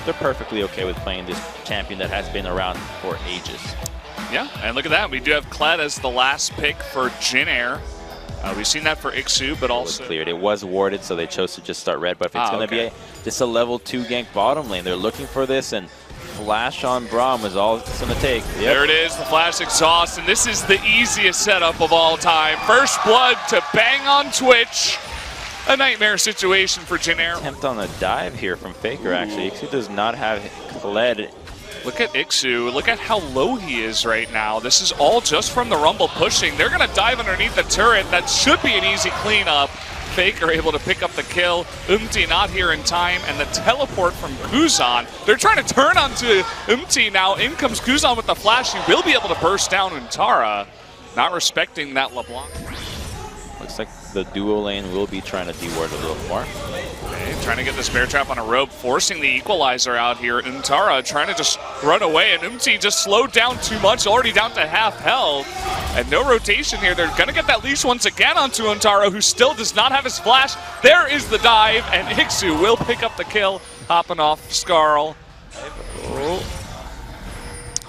they're perfectly okay with playing this champion that has been around for ages. Yeah, and look at that. We do have Kled as the last pick for Jin Air. We've seen that for Ixu, but also... It was cleared. It was warded, so they chose to just start red. But if it's going to be just a level 2 gank bottom lane, they're looking for this, and flash on Braum is all it's going to take. Yep. There it is, the flash exhaust, and this is the easiest setup of all time. First blood to bang on Twitch. A nightmare situation for Jin Air. Attempt on a dive here from Faker, actually. Ixu does not have Kled. Look at Ixu. Look at how low he is right now. This is all just from the Rumble pushing. They're going to dive underneath the turret. That should be an easy cleanup. Faker able to pick up the kill. Umti not here in time, and the teleport from Kuzan. They're trying to turn onto Umti now. In comes Kuzan with the flash. He will be able to burst down Untara. Not respecting that LeBlanc. Looks like the duo lane will be trying to deward a little more. Okay, trying to get this bear trap on a rope, forcing the equalizer out here. Untara trying to just run away, and Umti just slowed down too much, already down to half health. And no rotation here. They're going to get that leash once again onto Untara, who still does not have his flash. There is the dive, and Ixu will pick up the kill, hopping off Skarl.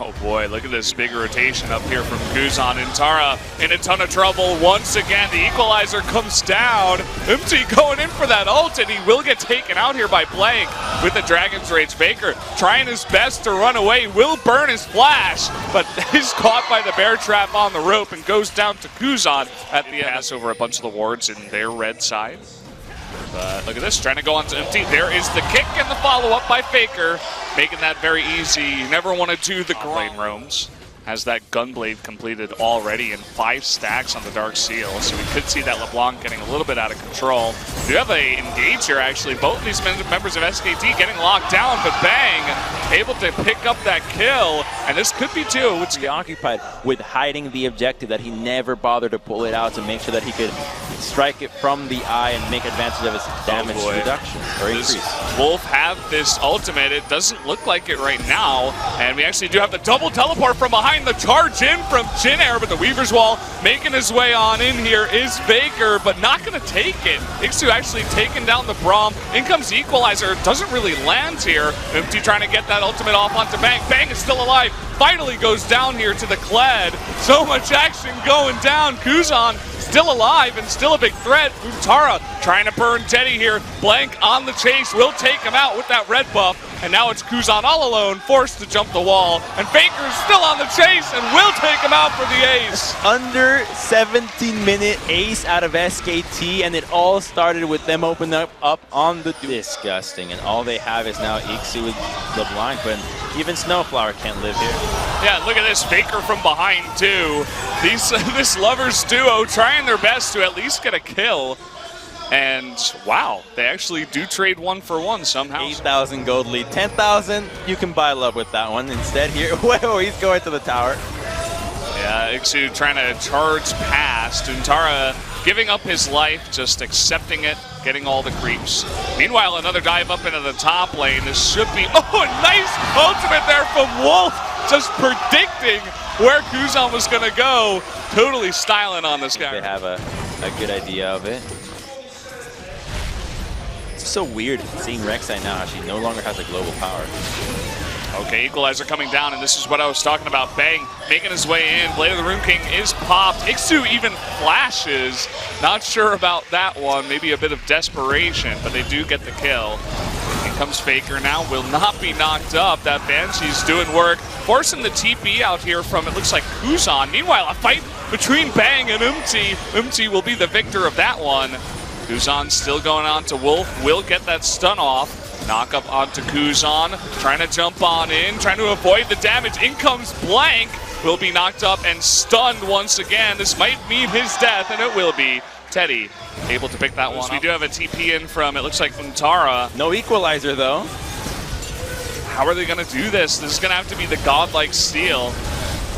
Oh boy, look at this big rotation up here from Kuzan. Untara in a ton of trouble once again. The equalizer comes down. Umti going in for that ult, and he will get taken out here by Blank with the Dragon's Rage. Faker trying his best to run away, will burn his flash, but is caught by the bear trap on the rope and goes down to Kuzan at the end. Pass over a bunch of the wards in their red side. But look at this, trying to go on to Umti. There is the kick and the follow-up by Faker, making that very easy. You never want to do the grind roams. Has that Gunblade completed already in 5 stacks on the Dark Seal, so we could see that LeBlanc getting a little bit out of control. We have a engage here, actually. Both of these members of SKT getting locked down, but Bang able to pick up that kill, and this could be 2. It's preoccupied with hiding the objective that he never bothered to pull it out to make sure that he could strike it from the eye and make advantage of his damage reduction or increase. Wolf have this ultimate. It doesn't look like it right now, and we actually do have the double teleport from behind. The charge in from Jin Air, but the Weaver's Wall making his way on in here is Faker, but not going to take it. Ixu actually taking down the Braum. In comes the equalizer. Doesn't really land here. Umti trying to get that ultimate off onto Bang. Bang is still alive. Finally goes down here to the Kled. So much action going down. Kuzan still alive and still a big threat. Untara trying to burn Teddy here. Blank on the chase, will take him out with that red buff. And now it's Kuzan all alone, forced to jump the wall. And Faker is still on the chase and will take him out for the ace. Under 17-minute ace out of SKT, and it all started with them opening up on the disgusting. And all they have is now Ixu with LeBlanc, but even Snowflower can't live here. Yeah, look at this, Faker from behind too. This lovers duo trying their best to at least get a kill. And wow, they actually do trade 1 for 1 somehow. 8,000 gold lead, 10,000. You can buy love with that one. Instead here, whoa, he's going to the tower. Yeah, Ixu trying to charge past. Untara giving up his life, just accepting it, getting all the creeps. Meanwhile, another dive up into the top lane. This should be, oh, a nice ultimate there from Wolf, just predicting where Kuzan was going to go. Totally styling on this guy. They have a good idea of it. It's so weird seeing Reksai now. She no longer has a global power. Okay, equalizer coming down, and this is what I was talking about. Bang making his way in. Blade of the Rune King is popped. Ixu even flashes. Not sure about that one. Maybe a bit of desperation, but they do get the kill. In comes Faker now. Will not be knocked up. That Banshee's doing work. Forcing the TP out here from, it looks like, Kuzan. Meanwhile, a fight between Bang and Umti. Umti will be the victor of that one. Kuzan still going on to Wolf. Will get that stun off. Knock up onto Kuzan, trying to jump on in, trying to avoid the damage. In comes Blank, will be knocked up and stunned once again. This might mean his death, and it will be. Teddy able to pick that one up. We do have a TP in from, it looks like, Untara. No equalizer, though. How are they going to do this? This is going to have to be the godlike steal.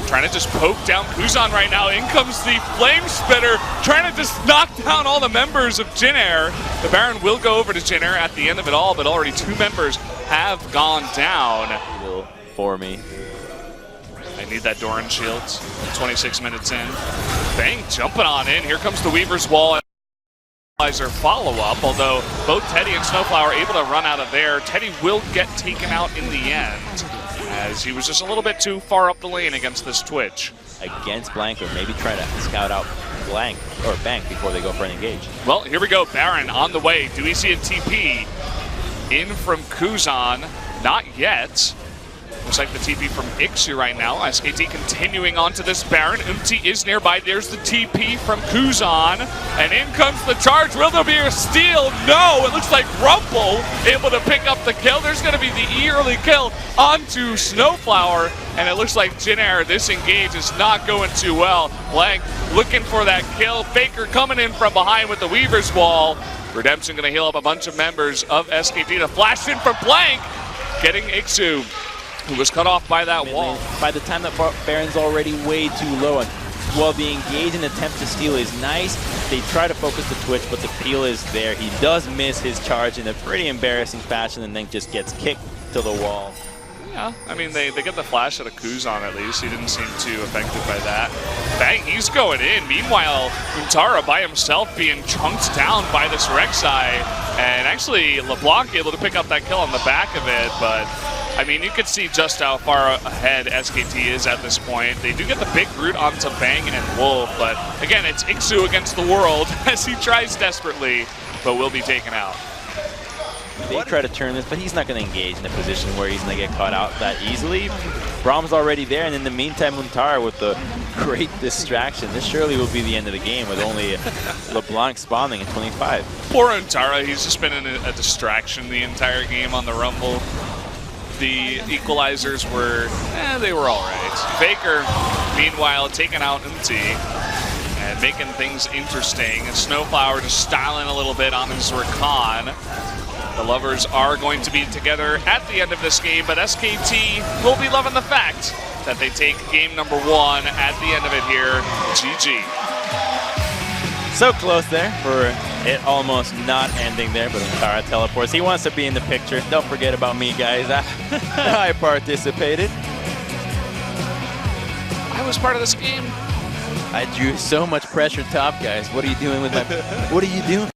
Trying to just poke down Kuzan right now. In comes the Flame Spitter, trying to just knock down all the members of Jin Air. The Baron will go over to Jin Air at the end of it all, but already 2 members have gone down. For me. I need that Doran shields. 26 minutes in. Bang jumping on in. Here comes the Weaver's Wall. follow-up, although both Teddy and Snowflower are able to run out of there. Teddy will get taken out in the end, as he was just a little bit too far up the lane against this Twitch. Against Blank, or maybe try to scout out Blank or Bank before they go for an engage. Well, here we go. Baron on the way. Do we see a TP in from Kuzan? Not yet. Looks like the TP from Ixu right now. SKT continuing on to this Baron. Umti is nearby. There's the TP from Kuzan. And in comes the charge. Will there be a steal? No! It looks like Rumble able to pick up the kill. There's going to be the early kill onto Snowflower. And it looks like Jinair, this engage is not going too well. Blank looking for that kill. Faker coming in from behind with the Weaver's Wall. Redemption going to heal up a bunch of members of SKT. The flash in for Blank, getting Ixu, who was cut off by that wall. By the time that Baron's already way too low, and while the engage and attempt to steal is nice, they try to focus the Twitch, but the peel is there. He does miss his charge in a pretty embarrassing fashion and then just gets kicked to the wall. Yeah, I mean, they get the flash out of Kuzan at least. He didn't seem too affected by that. Bang, he's going in. Meanwhile, Untara by himself being chunked down by this Reksai. And actually, LeBlanc able to pick up that kill on the back of it, but I mean, you can see just how far ahead SKT is at this point. They do get the big root onto Bang and Wolf, but again, it's Ixu against the world as he tries desperately, but will be taken out. They try to turn this, but he's not going to engage in a position where he's going to get caught out that easily. Brahm's already there, and in the meantime, Untara with the great distraction. This surely will be the end of the game with only LeBlanc spawning in 25. Poor Untara, he's just been in a distraction the entire game on the Rumble. The equalizers were, they were all right. Faker, meanwhile, taking out Umti and making things interesting. Snowflower just styling a little bit on his Rakan. The lovers are going to be together at the end of this game, but SKT will be loving the fact that they take game number 1 at the end of it here. GG. So close there for it almost not ending there, but Untara teleports. He wants to be in the picture. Don't forget about me, guys. I participated. I was part of this game. I drew so much pressure top, guys. What are you doing with my... What are you doing?